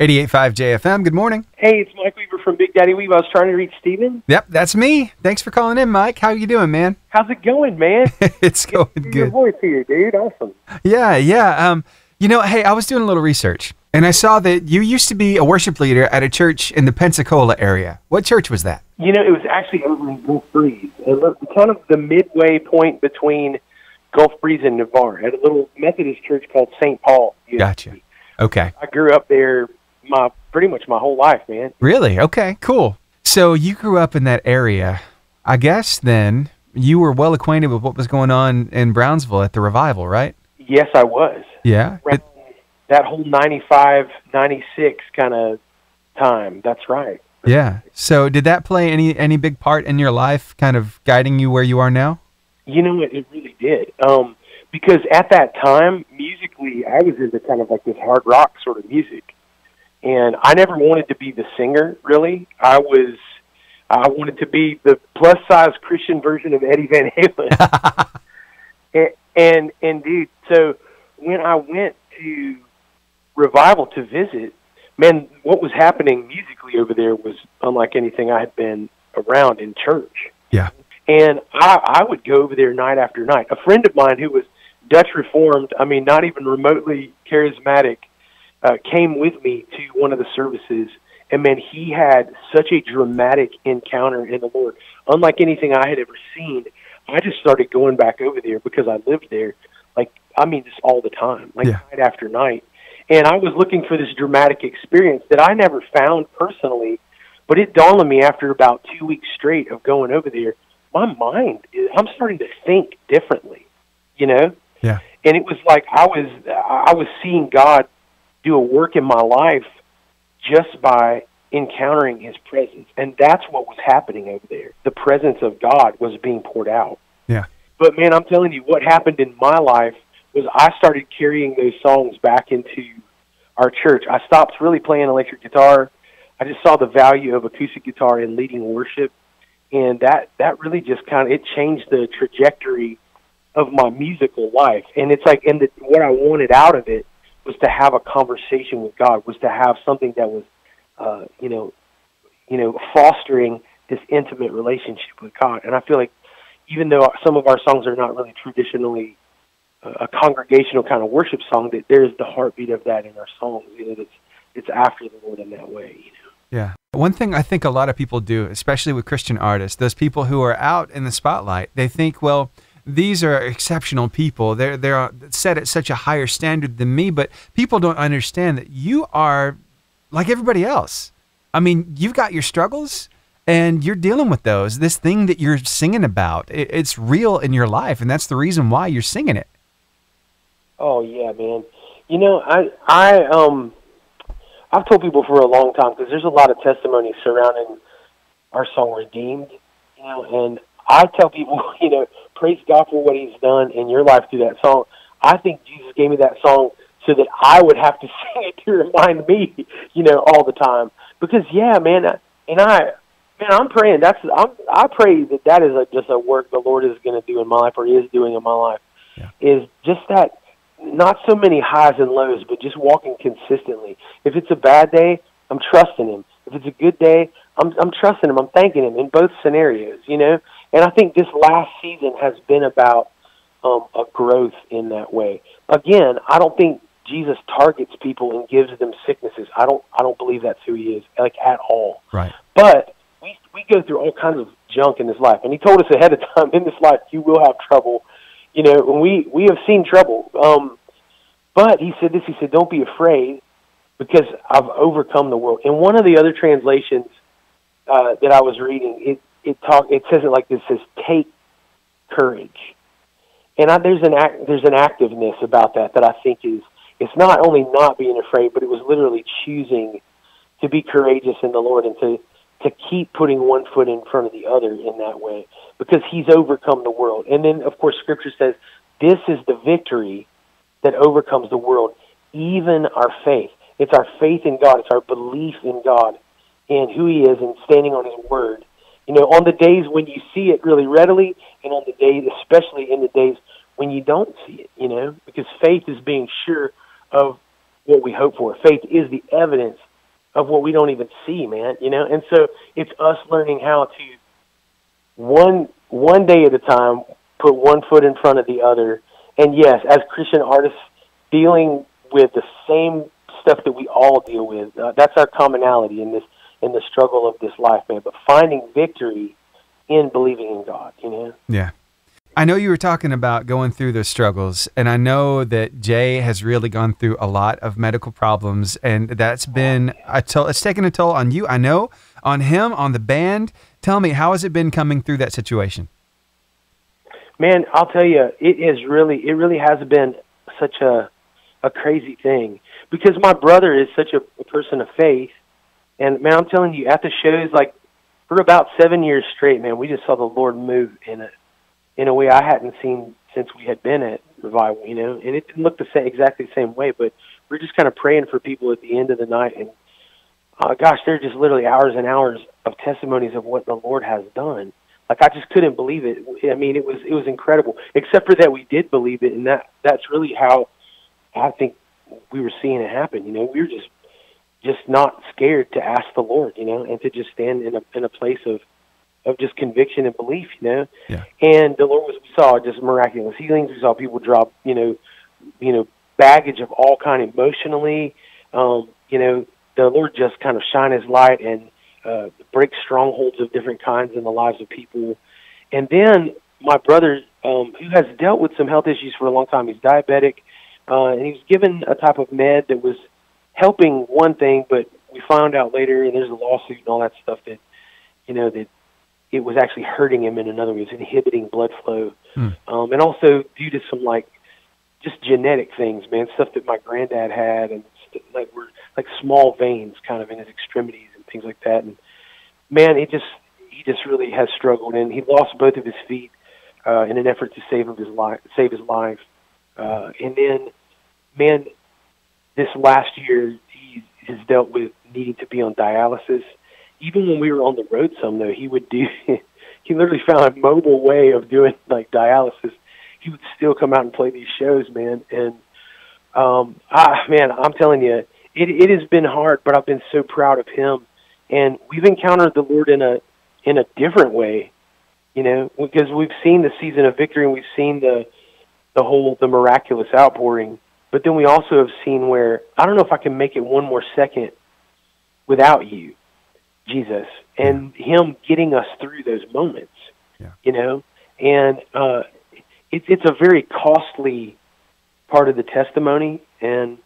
88.5 JFM, good morning. Hey, it's Mike Weaver from Big Daddy Weave. I was trying to reach Steven. Yep, that's me. Thanks for calling in, Mike. How you doing, man? How's it going, man? It's going Your good. voice here, dude. Awesome. Yeah. Hey, I was doing a little research, and I saw that you used to be a worship leader at a church in the Pensacola area. What church was that? It was actually over in Gulf Breeze. It was kind of the midway point between Gulf Breeze and Navarre at a little Methodist church called St. Paul. Gotcha. Okay. I grew up there pretty much my whole life, man. Really? Okay, cool. So you grew up in that area. I guess then you were well acquainted with what was going on in Brownsville at the revival, right? Yes, I was. Yeah. That whole 95, 96 kind of time. That's right. Yeah. So did that play any big part in your life, kind of guiding you where you are now? You know what? It really did. Because at that time, musically, I was into kind of like this hard rock sort of music. And I never wanted to be the singer, really. I wanted to be the plus-size Christian version of Eddie Van Halen. and dude, so when I went to Revival to visit, man, what was happening musically over there was unlike anything I had been around in church. Yeah. And I would go over there night after night. A friend of mine who was Dutch Reformed, not even remotely charismatic, came with me to one of the services, and man, he had such a dramatic encounter in the Lord, unlike anything I had ever seen. I just started going back over there because I lived there, just all the time, night after night. And I was looking for this dramatic experience that I never found personally, but it dawned on me after about 2 weeks straight of going over there, I'm starting to think differently, Yeah. And it was like I was seeing God do a work in my life just by encountering his presence. And that's what was happening over there. The presence of God was being poured out. Yeah. But man, I'm telling you, what happened in my life was I started carrying those songs back into our church. I stopped really playing electric guitar. I just saw the value of acoustic guitar in leading worship. And that really just it changed the trajectory of my musical life. And it's like, what I wanted out of it was to have a conversation with God, was to have something that was, fostering this intimate relationship with God. And I feel like even though some of our songs are not really traditionally a congregational kind of worship song, that there's the heartbeat of that in our songs. It's after the Lord in that way. Yeah. One thing I think a lot of people do, especially with Christian artists, those people who are out in the spotlight, they think, well, these are exceptional people. They're set at such a higher standard than me, but people don't understand that you are like everybody else. You've got your struggles, and you're dealing with those. This thing that you're singing about, it's real in your life, and that's the reason why you're singing it. Oh yeah, man. I've told people for a long time, because there's a lot of testimonies surrounding our song "Redeemed," and I tell people, praise God for what he's done in your life through that song. I think Jesus gave me that song so that I would have to sing it to remind me, all the time. Because, yeah, man, I'm praying. I pray that is just a work the Lord is going to do in my life, or is doing in my life, is just that, not so many highs and lows, but just walking consistently. If it's a bad day, I'm trusting him. If it's a good day, I'm trusting him. I'm thanking him in both scenarios, And I think this last season has been about a growth in that way. Again, I don't think Jesus targets people and gives them sicknesses. I don't believe that's who he is, at all. Right. But we go through all kinds of junk in this life, and he told us ahead of time, in this life you will have trouble. And we have seen trouble. But he said this. He said, "Don't be afraid, because I've overcome the world." In one of the other translations that I was reading, it says it like this: says, "Take courage." And there's an activeness about that I think it's not only not being afraid, but it was literally choosing to be courageous in the Lord, and to keep putting one foot in front of the other in that way, because he's overcome the world. And then, of course, Scripture says this is the victory that overcomes the world, even our faith. It's our faith in God. It's our belief in God and who he is, and standing on his word. On the days when you see it really readily, and on the days, especially in the days when you don't see it, because faith is being sure of what we hope for. Faith is the evidence of what we don't even see, man. You know, and so it's us learning how to one day at a time put one foot in front of the other. And yes, as Christian artists, dealing with the same stuff that we all deal with. That's our commonality in the struggle of this life, man. But finding victory in believing in God, you know. Yeah. I know you were talking about going through those struggles, and I know that Jay has really gone through a lot of medical problems, and that's been it's taken a toll on you. I know, on him, on the band. Tell me, how has it been coming through that situation? Man, I'll tell you, it really has been such a crazy thing, because my brother is such a person of faith, and man, I'm telling you, at the shows, like for about 7 years straight, man, we just saw the Lord move in a way I hadn't seen since we had been at Revival, you know, and it didn't look exactly the same way, but we're just kind of praying for people at the end of the night, and gosh, there are just literally hours and hours of testimonies of what the Lord has done. Like, I just couldn't believe it. I mean, it was incredible, except for that we did believe it, and that's really how I think we were seeing it happen. You know, we were just not scared to ask the Lord, you know, and to just stand in a place of just conviction and belief, you know. Yeah. And the Lord we saw just miraculous healings. We saw people drop, you know, baggage of all kind emotionally. You know, the Lord just kind of shine His light and break strongholds of different kinds in the lives of people. And then my brother, who has dealt with some health issues for a long time, he's diabetic, and he was given a type of med that was helping one thing, but we found out later, and there's a lawsuit and all that stuff, that, you know, that it was actually hurting him in another way. It was inhibiting blood flow. And also due to some, like, just genetic things, man, stuff that my granddad had, and like small veins kind of in his extremities and things like that. And man, he just really has struggled, and he lost both of his feet in an effort to save his life. And then, man, this last year he has dealt with needing to be on dialysis. Even when we were on the road some, though, he literally found a mobile way of doing, like, dialysis. He would still come out and play these shows, man. And, man, I'm telling you, it has been hard, but I've been so proud of him. And we've encountered the Lord in a different way, you know, because we've seen the season of victory, and we've seen the miraculous outpouring. But then we also have seen where, I don't know if I can make it one more second without you, Jesus, and Him getting us through those moments, you know. And it's a very costly part of the testimony. And,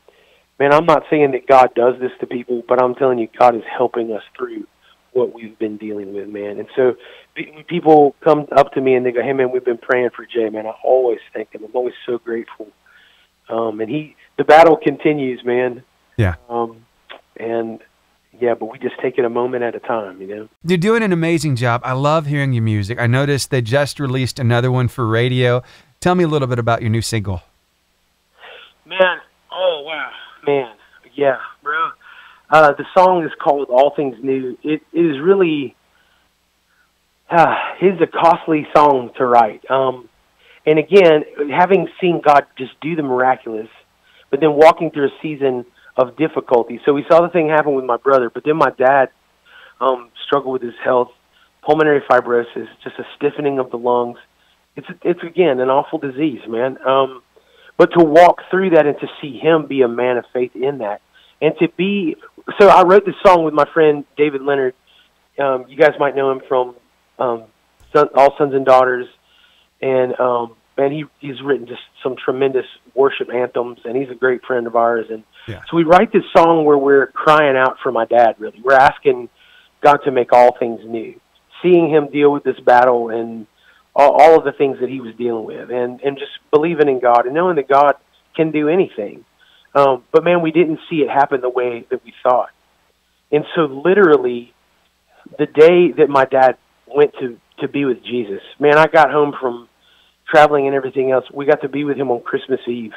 man, I'm not saying that God does this to people, but I'm telling you, God is helping us through what we've been dealing with, man. And so when people come up to me and they go, hey, man, we've been praying for Jay, man, I always thank them. I'm always so grateful. And the battle continues, man. Yeah. And yeah, but we just take it a moment at a time, you know. You're doing an amazing job. I love hearing your music. I noticed they just released another one for radio. Tell me a little bit about your new single. Man, oh, wow. Man, yeah, bro. The song is called All Things New. It is really, it's a costly song to write. And again, having seen God just do the miraculous, but then walking through a season of difficulty. So we saw the thing happen with my brother, but then my dad struggled with his health, pulmonary fibrosis, just a stiffening of the lungs. It's again, an awful disease, man. But to walk through that and to see him be a man of faith in that, and to be, so I wrote this song with my friend David Leonard. You guys might know him from All Sons and Daughters, and he's written just some tremendous worship anthems, and he's a great friend of ours. And so we write this song where we're crying out for my dad, really. We're asking God to make all things new, seeing him deal with this battle and all of the things that he was dealing with, and just believing in God and knowing that God can do anything. But, man, we didn't see it happen the way that we thought. And so literally the day that my dad went to be with Jesus, man, I got home from traveling and everything else. We got to be with him on Christmas Eve.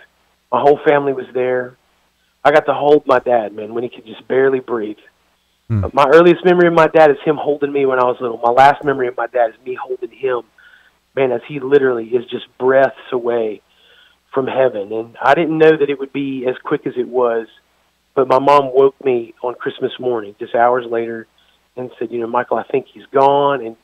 My whole family was there. I got to hold my dad, man, when he could just barely breathe. My earliest memory of my dad is him holding me when I was little. My last memory of my dad is me holding him, man, as he literally is just breaths away from heaven. And I didn't know that it would be as quick as it was. But my mom woke me on Christmas morning, just hours later, and said, Michael, I think he's gone. And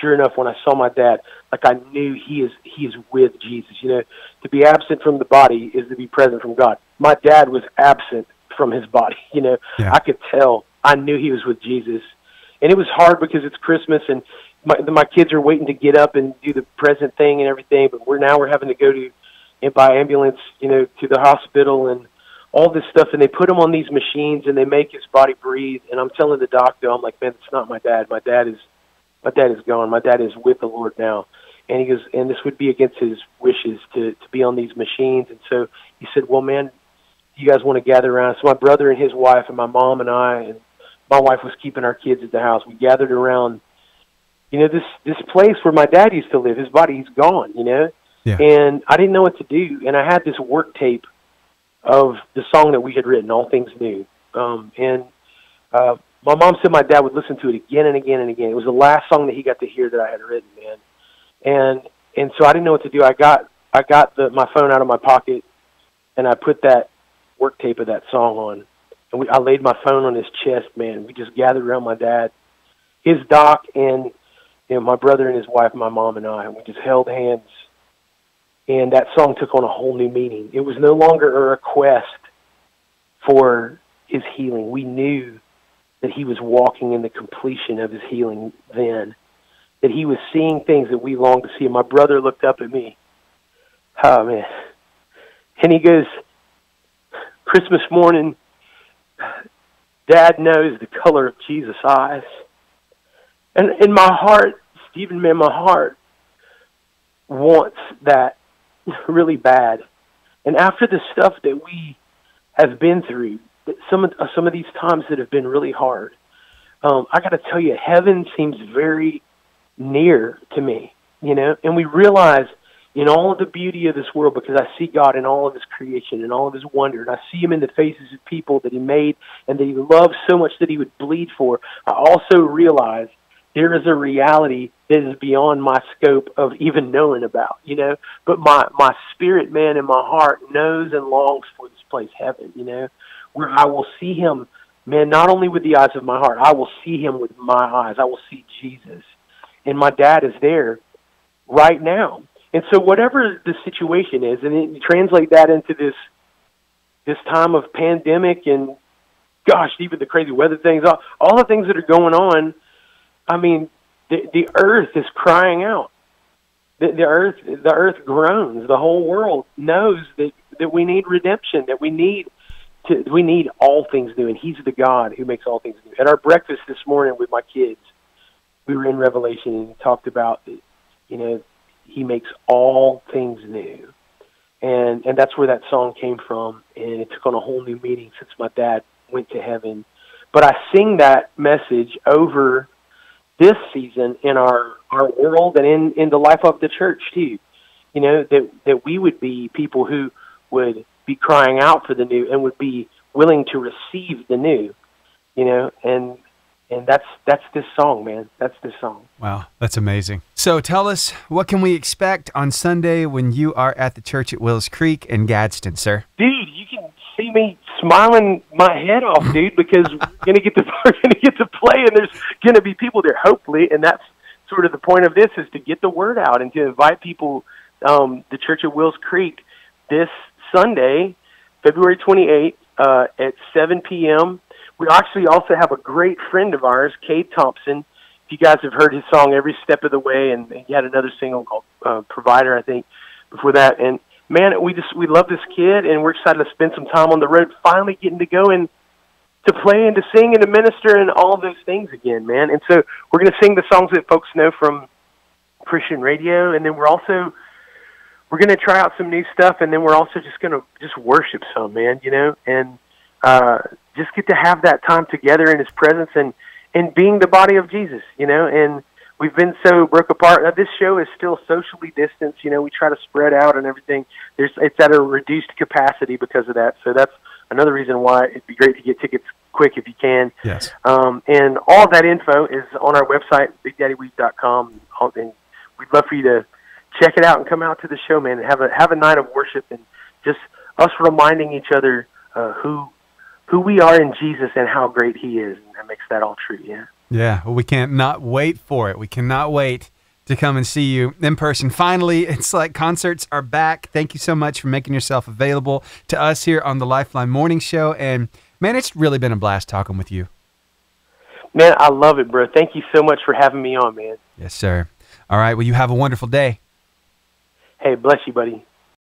sure enough, when I saw my dad, like I knew he is with Jesus. To be absent from the body is to be present from God. My dad was absent from his body. Yeah. I could tell. I knew he was with Jesus. And it was hard because it's Christmas and my kids are waiting to get up and do the present thing and everything, but we're having to go by ambulance, to the hospital and all this stuff, and they put him on these machines and they make his body breathe. And I'm telling the doctor, I'm like, man, it's not my dad. My dad is gone. My dad is with the Lord now. And he goes, and this would be against his wishes to be on these machines. And so he said, well, man, you guys want to gather around? So my brother and his wife and my mom and I, and my wife was keeping our kids at the house. We gathered around, this place where my dad used to live. His body, he's gone, Yeah. And I didn't know what to do. And I had this work tape of the song that we had written, All Things New. My mom said my dad would listen to it again and again and again. It was the last song that he got to hear that I had written, man. And so I didn't know what to do. I got my phone out of my pocket, and I put that work tape of that song on. And I laid my phone on his chest, man. We just gathered around my dad, his doc, and my brother and his wife, my mom and I. And we just held hands. And that song took on a whole new meaning. It was no longer a request for his healing. We knew that he was walking in the completion of his healing then, that he was seeing things that we longed to see. And my brother looked up at me. Oh, man. And he goes, Christmas morning, Dad knows the color of Jesus' eyes. And in my heart, Stephen, man, my heart wants that really bad. And after the stuff that we have been through, some of these times that have been really hard, I got to tell you, heaven seems very near to me, and we realize in all of the beauty of this world, because I see God in all of his creation and all of his wonder, and I see him in the faces of people that he made and that he loves so much that he would bleed for. I also realize there is a reality that is beyond my scope of even knowing about, but my spirit, man, and my heart knows and longs for this place, heaven, where I will see him, man, not only with the eyes of my heart, I will see him with my eyes. I will see Jesus. And my dad is there right now. And so whatever the situation is, and you translate that into this time of pandemic and, gosh, even the crazy weather things, all the things that are going on, I mean, the earth is crying out. The earth groans. The whole world knows that we need redemption, that we need all things new, and he's the God who makes all things new. At our breakfast this morning with my kids, we were in Revelation and talked about that, he makes all things new. And that's where that song came from, and it took on a whole new meaning since my dad went to heaven. But I sing that message over this season in our world and in the life of the church too. That we would be people who would be crying out for the new and would be willing to receive the new, and that's this song, man. That's this song. Wow, that's amazing. So tell us, what can we expect on Sunday when you are at the church at Wills Creek in Gadsden, sir? Dude, you can see me smiling my head off, dude, because we're gonna get to play, and there's gonna be people there, hopefully, and that's sort of the point of this, is to get the word out and to invite people. The church at Wills Creek this Sunday, February 28th, at 7 p.m. We actually also have a great friend of ours, Cade Thompson. If you guys have heard his song Every Step of the Way, and he had another single called Provider, I think, before that. And man, we love this kid, and we're excited to spend some time on the road, finally getting to go and to play and to sing and to minister and all of those things again, man. And so we're going to sing the songs that folks know from Christian radio, and then we're going to try out some new stuff, and then we're also just going to just worship some, man, and just get to have that time together in his presence and being the body of Jesus, and we've been so broke apart. This show is still socially distanced, we try to spread out and everything. It's at a reduced capacity because of that, so that's another reason why it'd be great to get tickets quick if you can. Yes. And all of that info is on our website, BigDaddyWeave.com, and we'd love for you to check it out and come out to the show, man, and have a night of worship and just us reminding each other who who we are in Jesus and how great He is. And that makes that all true, yeah. Yeah, well, we can't not wait for it. We cannot wait to come and see you in person. Finally, it's like concerts are back. Thank you so much for making yourself available to us here on the Lifeline Morning Show. And, man, it's really been a blast talking with you. Man, I love it, bro. Thank you so much for having me on, man. Yes, sir. All right, well, you have a wonderful day. Hey, bless you, buddy.